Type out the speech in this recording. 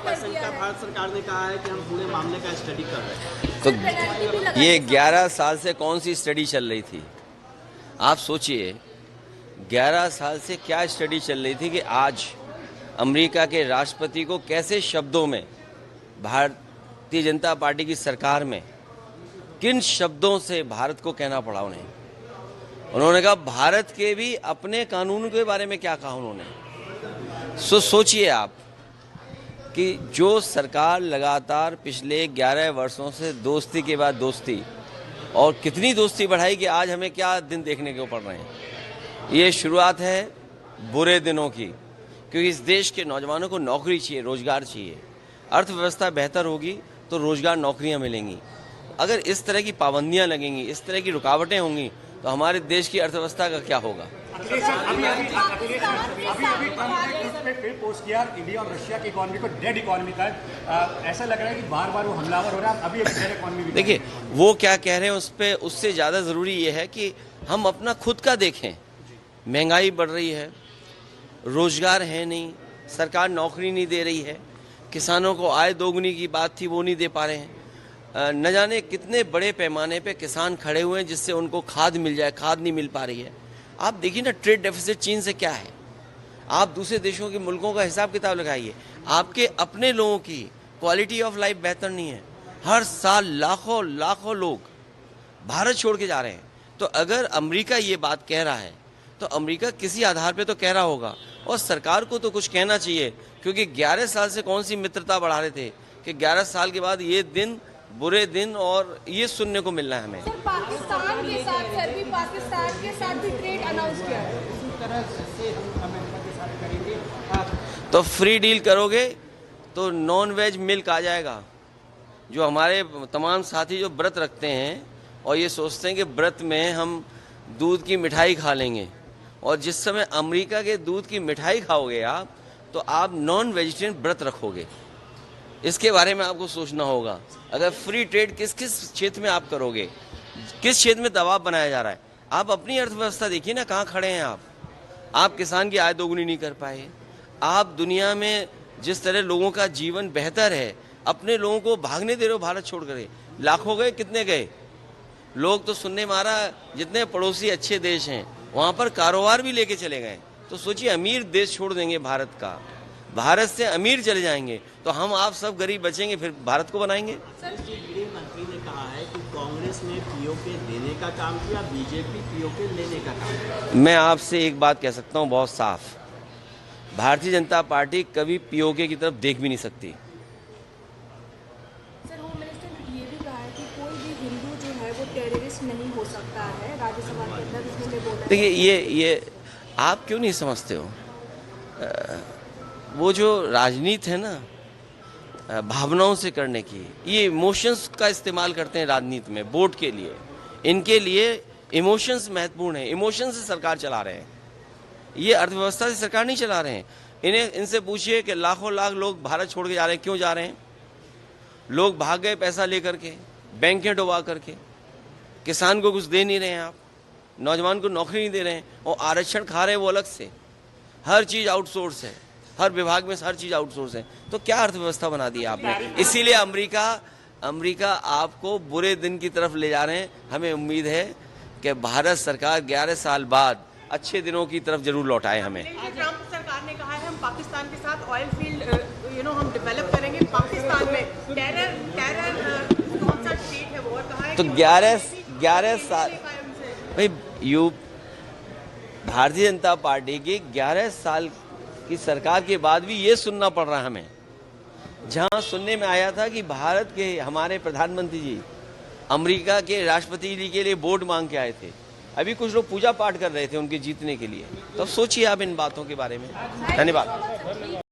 पैसे का भारत सरकार ने कहा है कि हम पूरे मामले का स्टडी कर रहे हैं। तो ये 11 साल से कौन सी स्टडी चल रही थी? आप सोचिए, 11 साल से क्या स्टडी चल रही थी कि आज अमेरिका के राष्ट्रपति को कैसे शब्दों में भारतीय जनता पार्टी की सरकार में किन शब्दों से भारत को कहना पड़ा उन्हें। उन्होंने कहा भारत के भी अपने कानून के बारे में क्या कहा उन्होंने। सोचिए आप कि जो सरकार लगातार पिछले 11 वर्षों से दोस्ती के बाद दोस्ती और कितनी दोस्ती बढ़ाई कि आज हमें क्या दिन देखने को पड़ रहे हैं। ये शुरुआत है बुरे दिनों की, क्योंकि इस देश के नौजवानों को नौकरी चाहिए, रोजगार चाहिए। अर्थव्यवस्था बेहतर होगी तो रोजगार, नौकरियां मिलेंगी। अगर इस तरह की पाबंदियां लगेंगी, इस तरह की रुकावटें होंगी तो हमारे देश की अर्थव्यवस्था का क्या होगा। अभी पोस्ट किया इंडिया और रशिया की इकोनॉमी को डेड इकोनॉमी का, ऐसा लग रहा है कि बार बार वो हमलावर हो रहा है। अभी डेड इकोनॉमी देखिए वो क्या कह रहे हैं उस पे, उससे ज़्यादा ज़रूरी ये है कि हम अपना खुद का देखें। महंगाई बढ़ रही है, रोजगार है नहीं, सरकार नौकरी नहीं दे रही है, किसानों को आय दोगुनी की बात थी वो नहीं दे पा रहे हैं। न जाने कितने बड़े पैमाने पे किसान खड़े हुए हैं जिससे उनको खाद मिल जाए, खाद नहीं मिल पा रही है। आप देखिए ना, ट्रेड डेफिसिट चीन से क्या है। आप दूसरे देशों के मुल्कों का हिसाब किताब लगाइए, आपके अपने लोगों की क्वालिटी ऑफ लाइफ बेहतर नहीं है। हर साल लाखों लाखों लोग भारत छोड़ के जा रहे हैं। तो अगर अमेरिका ये बात कह रहा है तो अमेरिका किसी आधार पे तो कह रहा होगा, और सरकार को तो कुछ कहना चाहिए, क्योंकि 11 साल से कौन सी मित्रता बढ़ा रहे थे कि 11 साल के बाद ये दिन, बुरे दिन, और ये सुनने को मिल रहा है हमें। सर, पाकिस्तान के साथ सर भी, पाकिस्तान के साथ भी ट्रेड अनाउंस किया है। इसी तरह से हम अमेरिका के साथ करेंगे। तो फ्री डील करोगे तो नॉन वेज मिल्क आ जाएगा। जो हमारे तमाम साथी जो व्रत रखते हैं और ये सोचते हैं कि व्रत में हम दूध की मिठाई खा लेंगे, और जिस समय अमेरिका के दूध की मिठाई खाओगे आप, तो आप नॉन वेजिटेरियन व्रत रखोगे। इसके बारे में आपको सोचना होगा। अगर फ्री ट्रेड किस किस क्षेत्र में आप करोगे, किस क्षेत्र में दबाव बनाया जा रहा है। आप अपनी अर्थव्यवस्था देखिए ना, कहाँ खड़े हैं आप किसान की आय दोगुनी नहीं कर पाए। आप दुनिया में जिस तरह लोगों का जीवन बेहतर है, अपने लोगों को भागने दे रहे हो भारत छोड़ कर। लाखों गए, कितने गए लोग तो सुनने में आ रहा है, जितने पड़ोसी अच्छे देश हैं वहाँ पर कारोबार भी लेके चले गए। तो सोचिए, अमीर देश छोड़ देंगे भारत का, भारत से अमीर चले जाएंगे, तो हम आप सब गरीब बचेंगे, फिर भारत को बनाएंगे। गृह मंत्री ने कहा है कि कांग्रेस ने पीओके देने का काम किया, बीजेपी पीओके लेने का काम किया। मैं आपसे एक बात कह सकता हूँ बहुत साफ, भारतीय जनता पार्टी कभी पीओके की तरफ देख भी नहीं सकती। सर, होम मिनिस्टर ने ये भी कहा है कि कोई भी हिंदू जो है वो टेररिस्ट नहीं हो सकता है। राज्यसभा के अंदर इसने बोला। देखिए ये आप क्यों नहीं समझते हो, वो जो राजनीति है ना भावनाओं से करने की, ये इमोशंस का इस्तेमाल करते हैं राजनीति में वोट के लिए। इनके लिए इमोशंस महत्वपूर्ण है, इमोशन से सरकार चला रहे हैं। ये अर्थव्यवस्था से सरकार नहीं चला रहे हैं। इनसे पूछिए कि लाखों लाख लोग भारत छोड़ के जा रहे हैं, क्यों जा रहे हैं? लोग भाग गए पैसा लेकर के, बैंकें डुबा करके। किसान को कुछ दे नहीं रहे हैं आप, नौजवान को नौकरी नहीं दे रहे हैं, और आरक्षण खा रहे हैं वो अलग से। हर चीज़ आउटसोर्स है, हर विभाग में हर चीज़ आउटसोर्स है। तो क्या अर्थव्यवस्था बना दी आपने। इसीलिए अमेरिका आपको बुरे दिन की तरफ ले जा रहे हैं। हमें उम्मीद है कि भारत सरकार 11 साल बाद अच्छे दिनों की तरफ जरूर लौटाए हमें। ट्रंप सरकार ने कहा है हम पाकिस्तान के साथ ऑयल फील्ड हम डेवलप करेंगे पाकिस्तान में। टेरर कौन सा स्टेट है वो, और कहा है तो 11 साल भाई, भारतीय जनता पार्टी की 11 साल की सरकार के बाद भी ये सुनना पड़ रहा है हमें। जहां सुनने में आया था कि भारत के हमारे प्रधानमंत्री जी अमेरिका के राष्ट्रपति जी के लिए वोट मांग के आए थे, अभी कुछ लोग पूजा पाठ कर रहे थे उनके जीतने के लिए। तो सोचिए आप इन बातों के बारे में। धन्यवाद।